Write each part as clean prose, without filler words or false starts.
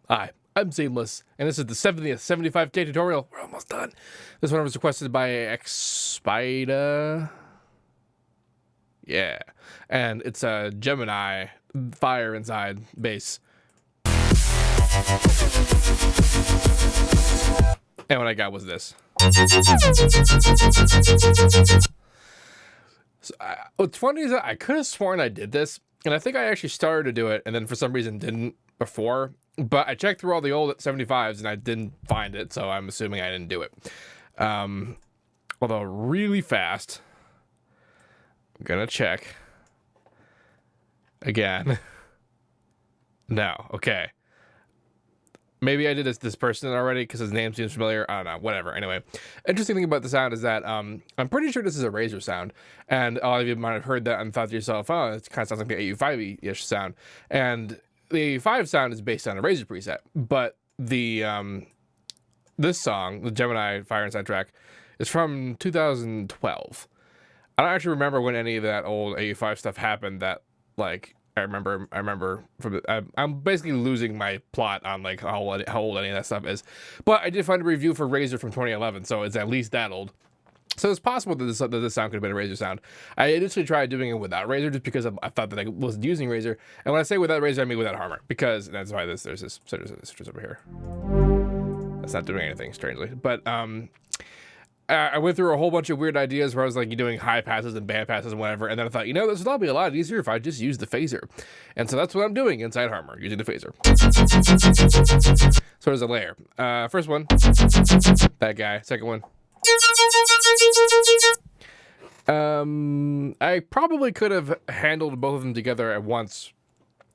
Hi, I'm Seamless, and this is the 70th 75K tutorial. We're almost done. This one was requested by exspyda. Yeah, and it's a Gemini fire inside base. And what I got was this. So what's funny is that I could have sworn I did this, and I think I actually started to do it, and then for some reason didn't before. But I checked through all the old 75s, and I didn't find it, so I'm assuming I didn't do it. Although really fast, I'm gonna check again. No, okay. Maybe I did this person already because his name seems familiar. I don't know, whatever. Anyway, interesting thing about the sound is that I'm pretty sure this is a Razor sound. And a lot of you might have heard that and thought to yourself, oh, it kind of sounds like the AU5-ish sound. And the AU5 sound is based on a Razor preset. But the this song, the Gemini Fire Inside track, is from 2012. I don't actually remember when any of that old AU5 stuff happened that, like, I remember from I'm basically losing my plot on like how old any of that stuff is, but I did find a review for Razor from 2011, so it's at least that old. So it's possible that this sound could have been a Razor sound. I initially tried doing it without Razor just because I thought that I wasn't using Razor, and when I say without Razor, I mean without Harmor, because that's why there's this over here. That's not doing anything strangely, but I went through a whole bunch of weird ideas where I was like, you're doing high passes and band passes and whatever. And then I thought, you know, this would all be a lot easier if I just use the phaser. And so that's what I'm doing inside Harmor, using the phaser. So there's a layer. First one, that guy. Second one. I probably could have handled both of them together at once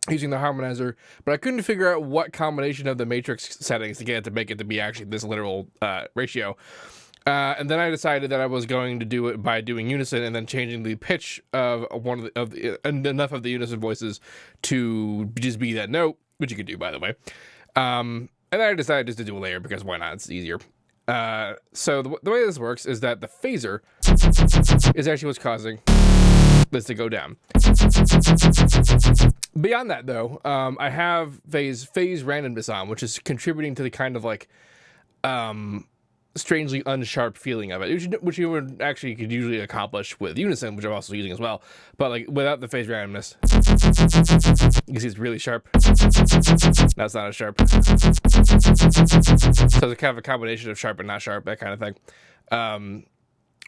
using the harmonizer, but I couldn't figure out what combination of the matrix settings to get it to make it to be actually this literal ratio. And then I decided that I was going to do it by doing unison and then changing the pitch of enough of the unison voices to just be that note, which you could do, by the way. And then I decided just to do a layer because why not? It's easier. So the way this works is that the phaser is actually what's causing this to go down. Beyond that, though, I have phase randomness on, which is contributing to the kind of like strangely unsharp feeling of it, which you would actually could usually accomplish with unison, which I'm also using as well. But like without the phase randomness, you can see it's really sharp. Now it's not as sharp. So it's kind of a combination of sharp and not sharp, that kind of thing.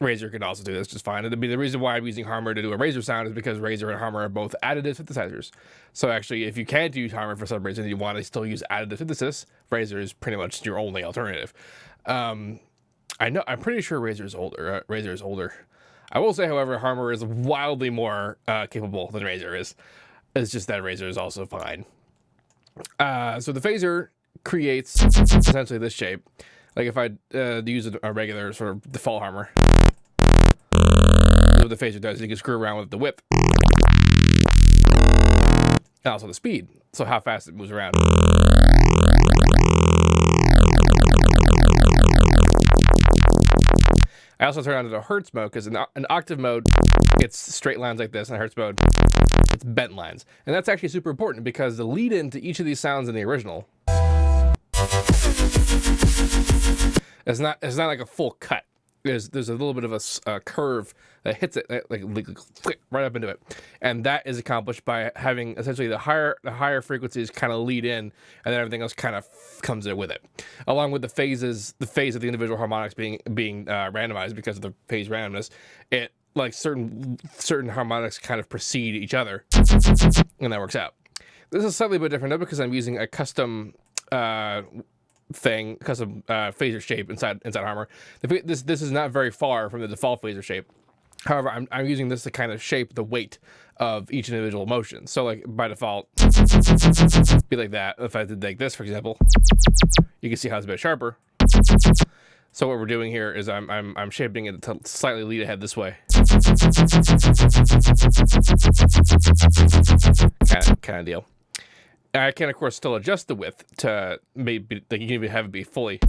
Razor can also do this just fine. And the reason why I'm using Harmor to do a Razor sound is because Razor and Harmor are both additive synthesizers. So actually, if you can't use Harmor for some reason and you want to still use additive synthesis, Razor is pretty much your only alternative. I'm pretty sure Razor is older. I will say, however, Harmor is wildly more capable than Razor is. It's just that Razor is also fine. So the phaser creates essentially this shape. Like if I use a regular sort of default Harmor, what the phaser does is you can screw around with the width and also the speed, so how fast it moves around. I also turn on to the Hertz mode because in octave mode, it's straight lines like this, and in Hertz mode, it's bent lines. And that's actually super important because the lead-in to each of these sounds in the original is not like a full cut. There's a little bit of a curve that hits it like right up into it, and that is accomplished by having essentially the higher frequencies kind of lead in, and then everything else kind of comes in with it, along with the phase of the individual harmonics being randomized because of the phase randomness. It like certain harmonics kind of precede each other, and that works out. This is slightly a bit different though because I'm using a custom phaser shape inside Harmor. This is not very far from the default phaser shape. However, I'm using this to kind of shape the weight of each individual motion. So like by default, be like that. If I did like this, for example, you can see how it's a bit sharper. So what we're doing here is I'm shaping it to slightly lead ahead this way. Kind of deal. I can, of course, still adjust the width to maybe like you can even have it be fully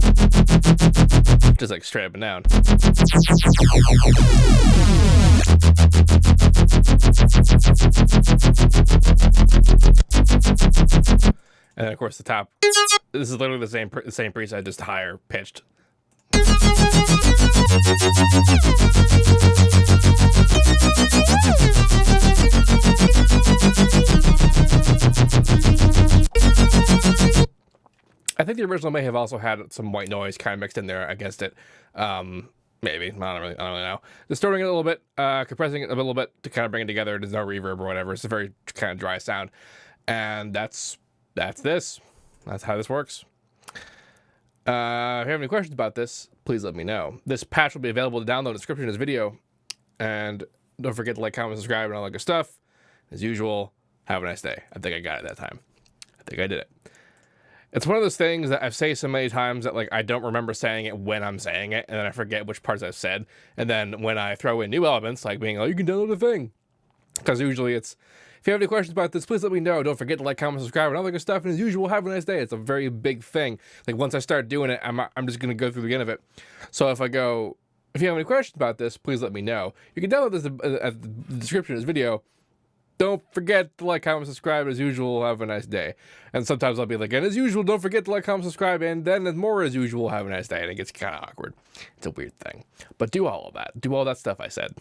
just like straight up and down. And then, of course, the top This is literally the same preset, just higher pitched. I think the original may have also had some white noise kind of mixed in there against it. Maybe. I don't really know. Distorting it a little bit, compressing it a little bit to kind of bring it together. There's no reverb or whatever. It's a very kind of dry sound. And that's this. That's how this works. If you have any questions about this, please let me know. This patch will be available to download in the description of this video. And don't forget to like, comment, subscribe, and all that good stuff. As usual, have a nice day. I think I got it that time. I think I did it. It's one of those things that I've said so many times that, like, I don't remember saying it when I'm saying it, and then I forget which parts I've said. And then when I throw in new elements, like being, oh, you can download the thing. Because usually it's, if you have any questions about this, please let me know. Don't forget to like, comment, subscribe, and all that good stuff. And as usual, have a nice day. It's a very big thing. Like, once I start doing it, I'm just going to go through the end of it. So if you have any questions about this, please let me know. You can download this at the description of this video. Don't forget to like, comment, subscribe. As usual, have a nice day. And sometimes I'll be like, and as usual, don't forget to like, comment, subscribe. And then more as usual, have a nice day. And it gets kind of awkward. It's a weird thing. But do all of that. Do all that stuff I said.